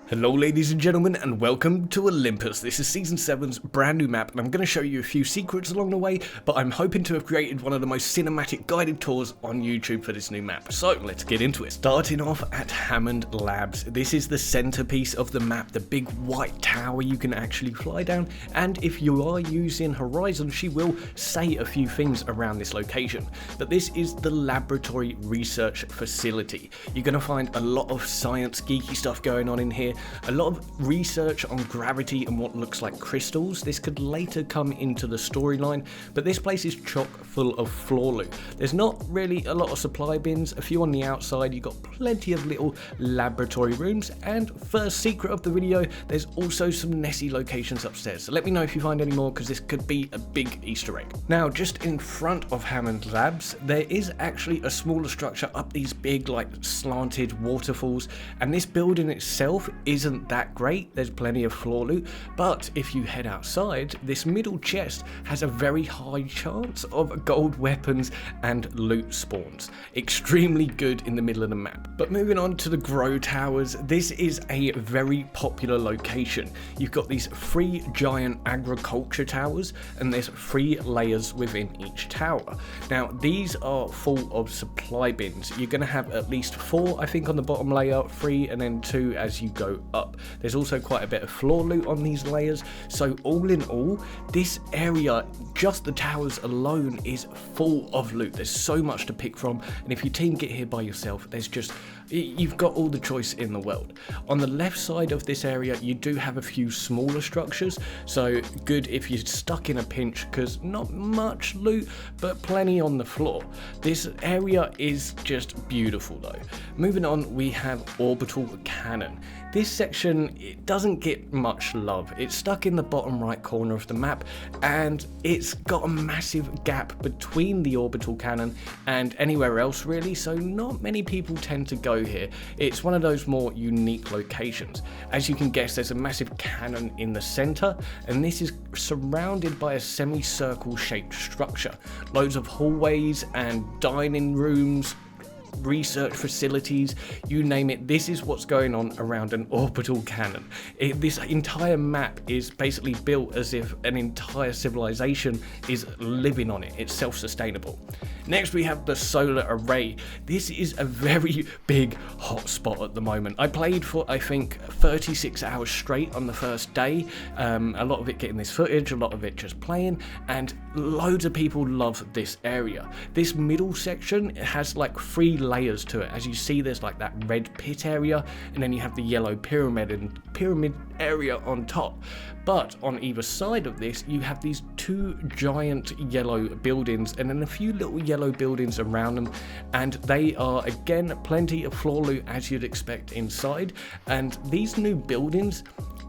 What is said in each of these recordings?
Hello ladies and gentlemen, and welcome to Olympus. This is Season 7's brand new map, and I'm going to show you a few secrets along the way, but I'm hoping to have created one of the most cinematic guided tours on YouTube for this new map. So let's get into it. Starting off at Hammond Labs. This is the centerpiece of the map, the big white tower you can actually fly down, and if you are using Horizon, she will say a few things around this location. But this is the laboratory research facility. You're going to find a lot of science geeky stuff going on in here. A lot of research on gravity and what looks like crystals. This could later come into the storyline, but this place is chock full of floor loot. There's not really a lot of supply bins, a few on the outside. You've got plenty of little laboratory rooms, and first secret of the video, there's also some NESSIE locations upstairs. So let me know if you find any more, because this could be a big Easter egg. Now, just in front of Hammond Labs, there is actually a smaller structure up these big, like, slanted waterfalls, and this building itself isn't that great. There's plenty of floor loot, but if you head outside, this middle chest has a very high chance of gold weapons and loot spawns. Extremely good in the middle of the map. But moving on to the grow towers, this is a very popular location. You've got these 3 giant agriculture towers, and there's 3 layers within each tower. Now, these are full of supply bins. You're going to have at least 4, I think, on the bottom layer, 3, and then 2 as you go up. There's also quite a bit of floor loot on these layers, so all in all, this area, just the towers alone, is full of loot. There's so much to pick from, and if your team get here by yourself, you've got all the choice in the world. On the left side of this area, you do have a few smaller structures, so good if you're stuck in a pinch, because not much loot, but plenty on the floor. This area is just beautiful though. Moving on, we have orbital cannon. This section, it doesn't get much love. It's stuck in the bottom right corner of the map, and it's got a massive gap between the orbital cannon and anywhere else really, so not many people tend to go here. It's one of those more unique locations. As you can guess, there's a massive cannon in the center, and this is surrounded by a semicircle shaped structure. Loads of hallways and dining rooms, research facilities, you name it. This is what's going on around an orbital cannon. This entire map is basically built as if an entire civilization is living on it. It's self-sustainable. Next, we have the solar array. This is a very big hotspot at the moment. I played for, I think, 36 hours straight on the first day. A lot of it getting this footage, a lot of it just playing, and loads of people love this area. This middle section, it has like 3 layers to it. As you see, there's like that red pit area, and then you have the yellow pyramid area on top. But on either side of this, you have these 2 giant yellow buildings, and then a few little yellow buildings around them, and they are, again, plenty of floor loot as you'd expect inside. And these new buildings,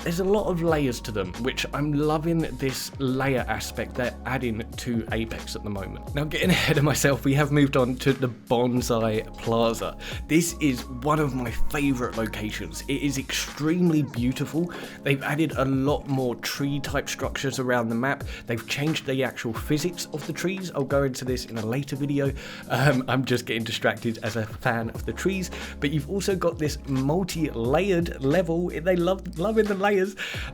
there's a lot of layers to them, which I'm loving this layer aspect they're adding to Apex at the moment. Now, getting ahead of myself, we have moved on to the Bonsai Plaza. This is one of my favorite locations. It is extremely beautiful. They've added a lot more tree type structures around the map. They've changed the actual physics of the trees. I'll go into this in a later video. I'm just getting distracted as a fan of the trees, but you've also got this multi-layered level. They loving the layers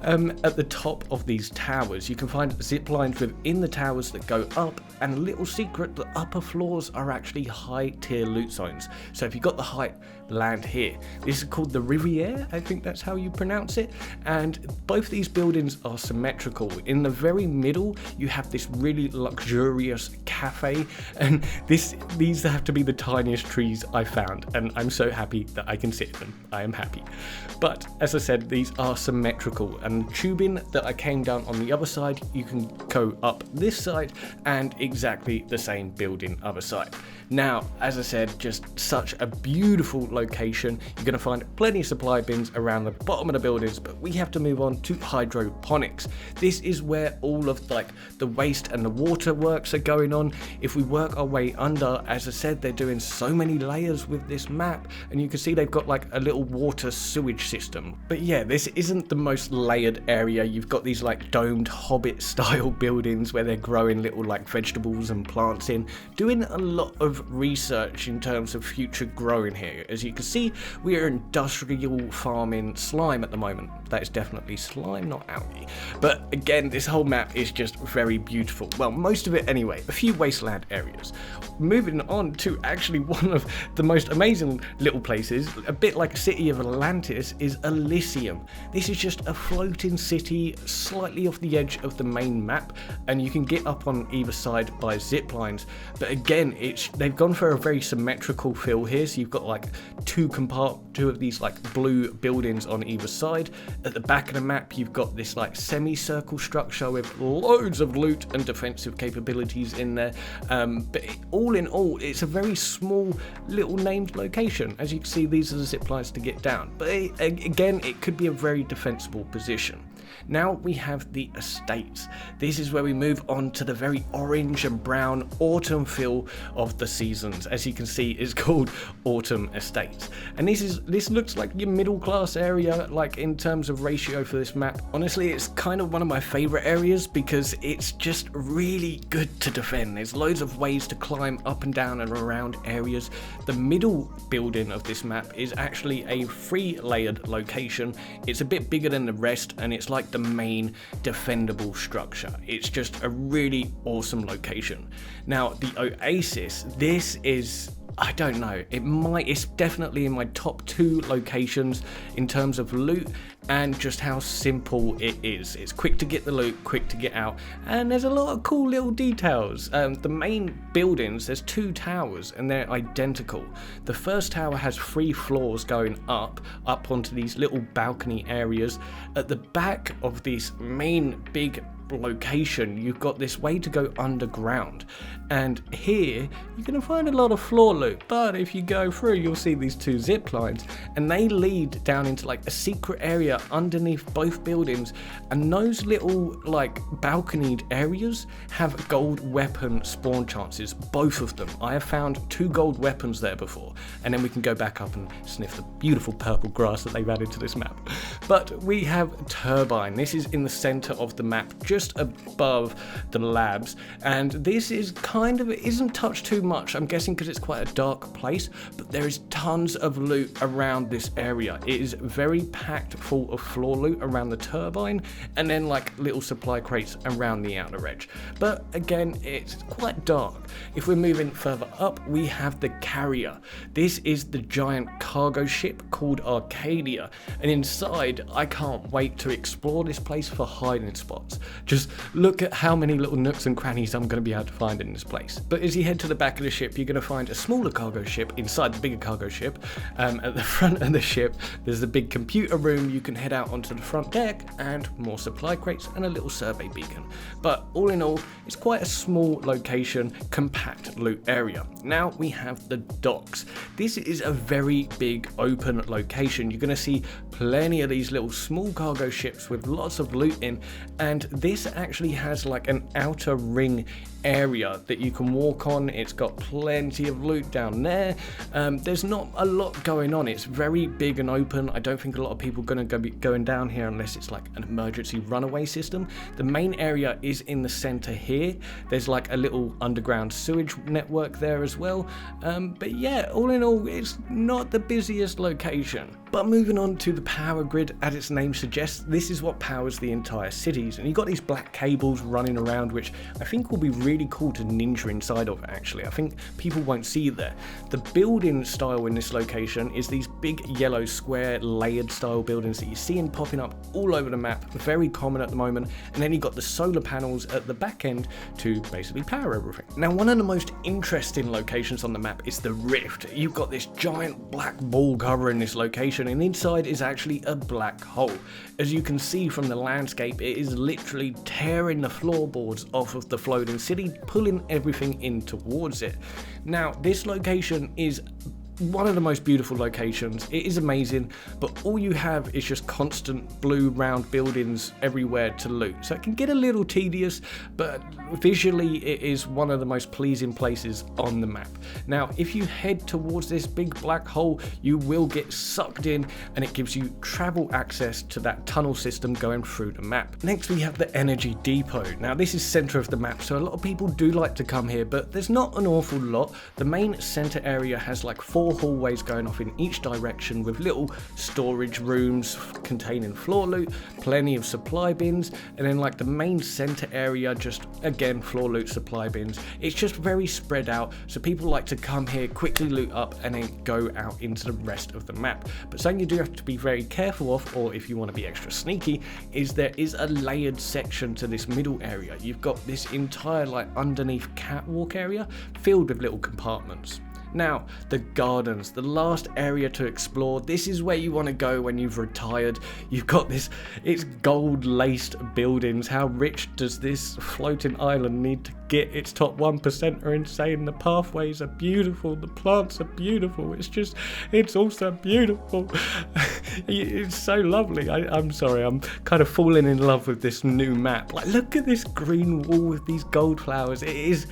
at the top of these towers. You can find zip lines within the towers that go up, and a little secret, the upper floors are actually high tier loot zones. So if you got the height, land here. This is called the Riviere, I think that's how you pronounce it, and both these buildings are symmetrical. In the very middle, you have this really luxurious cafe, and these have to be the tiniest trees I found, and I'm so happy that I can sit in them. I am happy. But as I said, these are symmetrical, and tubing that I came down on the other side, you can go up this side and exactly the same building other side. Now, as I said, just such a beautiful location. You're going to find plenty of supply bins around the bottom of the buildings, but we have to move on to hydroponics. This is where all of like the waste and the water works are going on. If we work our way under, as I said, they're doing so many layers with this map, and you can see they've got like a little water sewage system. But yeah, this isn't the most layered area. You've got these like domed hobbit style buildings where they're growing little like vegetables and plants in, doing a lot of research in terms of future growing here. As you can see, we are industrial farming slime at the moment. That is definitely slime, not algae. But again, this whole map is just very beautiful. Well, most of it anyway. A few wasteland areas. Moving on to actually one of the most amazing little places, a bit like a city of Atlantis, is Elysium. This is just a floating city slightly off the edge of the main map, and you can get up on either side by zip lines. But again, they've gone for a very symmetrical feel here. So you've got like two of these like blue buildings on either side. At the back of the map, you've got this like semicircle structure with loads of loot and defensive capabilities in there. But all in all, it's a very small little named location. As you can see, these are the zip lines to get down. But again, it could be a very defensible position. Now we have the estates. This is where we move on to the very orange and brown autumn feel of the seasons. As you can see, it's called Autumn Estates. And this looks like your middle class area, like in terms of ratio for this map. Honestly, it's kind of one of my favorite areas because it's just really good to defend. There's loads of ways to climb up and down and around areas. The middle building of this map is actually a 3-layered location. It's a bit bigger than the rest, and it's like the main defendable structure. It's just a really awesome location. Now the Oasis, this is, I don't know, it's definitely in my top 2 locations in terms of loot and just how simple it is. It's quick to get the loot, quick to get out, and there's a lot of cool little details. The main buildings, there's 2 towers and they're identical. The first tower has 3 floors going up onto these little balcony areas. At the back of this main big location, you've got this way to go underground, and here you're going to find a lot of floor loot, but if you go through, you'll see these 2 zip lines, and they lead down into like a secret area underneath both buildings. And those little like balconied areas have gold weapon spawn chances, both of them. I have found 2 gold weapons there before, and then we can go back up and sniff the beautiful purple grass that they've added to this map. But we have Turbine. This is in the center of the map, just above the labs, and this is kind of, it isn't touched too much, I'm guessing because it's quite a dark place, but there is tons of loot around this area. It is very packed full of floor loot around the turbine, and then like little supply crates around the outer edge. But again, it's quite dark. If we're moving further up, we have the Carrier. This is the giant cargo ship called Arcadia, and inside, I can't wait to explore this place for hiding spots. Just look at how many little nooks and crannies I'm going to be able to find in this place. But as you head to the back of the ship, you're going to find a smaller cargo ship inside the bigger cargo ship. At the front of the ship, there's a big computer room. You can head out onto the front deck, and more supply crates and a little survey beacon. But all in all, it's quite a small location, compact loot area. Now we have the docks. This is a very big open location. You're going to see plenty of these little small cargo ships with lots of loot in, and this actually has like an outer ring area that you can walk on. It's got plenty of loot down there. There's not a lot going on. It's very big and open. I don't think a lot of people are going to be going down here unless it's like an emergency runaway system. The main area is in the center here. There's like a little underground sewage network there as well. But yeah, all in all, it's not the busiest location. But moving on to the power grid, as its name suggests, this is what powers the entire cities. And you've got these black cables running around, which I think will be really cool to ninja inside of, actually. I think people won't see there. The building style in this location is these big yellow square layered style buildings that you're seeing popping up all over the map, very common at the moment. And then you've got the solar panels at the back end to basically power everything. Now, one of the most interesting locations on the map is the Rift. You've got this giant black ball covering this location, and inside is actually a black hole. As you can see from the landscape, it is literally tearing the floorboards off of the floating city, pulling everything in towards it. Now, this location is one of the most beautiful locations. It is amazing, but all you have is just constant blue round buildings everywhere to loot. So it can get a little tedious, but visually it is one of the most pleasing places on the map. Now, if you head towards this big black hole, you will get sucked in, and it gives you travel access to that tunnel system going through the map. Next, we have the Energy Depot. Now, this is center of the map, so a lot of people do like to come here, but there's not an awful lot. The main center area has like 4 4 hallways going off in each direction with little storage rooms containing floor loot, plenty of supply bins, and then like the main center area, just again floor loot, supply bins. It's just very spread out, so people like to come here, quickly loot up, and then go out into the rest of the map. But something you do have to be very careful of, or if you want to be extra sneaky, is there is a layered section to this middle area. You've got this entire like underneath catwalk area filled with little compartments. Now, the gardens, the last area to explore. This is where you want to go when you've retired. You've got this, it's gold-laced buildings. How rich does this floating island need to get? Its top 1% are insane. The pathways are beautiful. The plants are beautiful. It's also beautiful. It's so lovely. I'm sorry, I'm kind of falling in love with this new map. Like, look at this green wall with these gold flowers. It is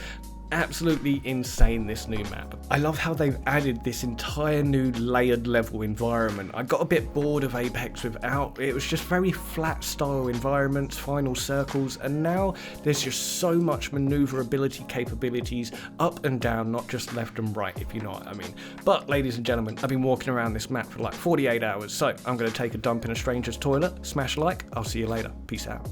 absolutely insane, this new map. I love how they've added this entire new layered level environment. I got a bit bored of Apex without. It was just very flat style environments, final circles, and now there's just so much maneuverability capabilities up and down, not just left and right, if you know what I mean. But ladies and gentlemen, I've been walking around this map for like 48 hours, so I'm going to take a dump in a stranger's toilet. Smash like, I'll see you later. Peace out.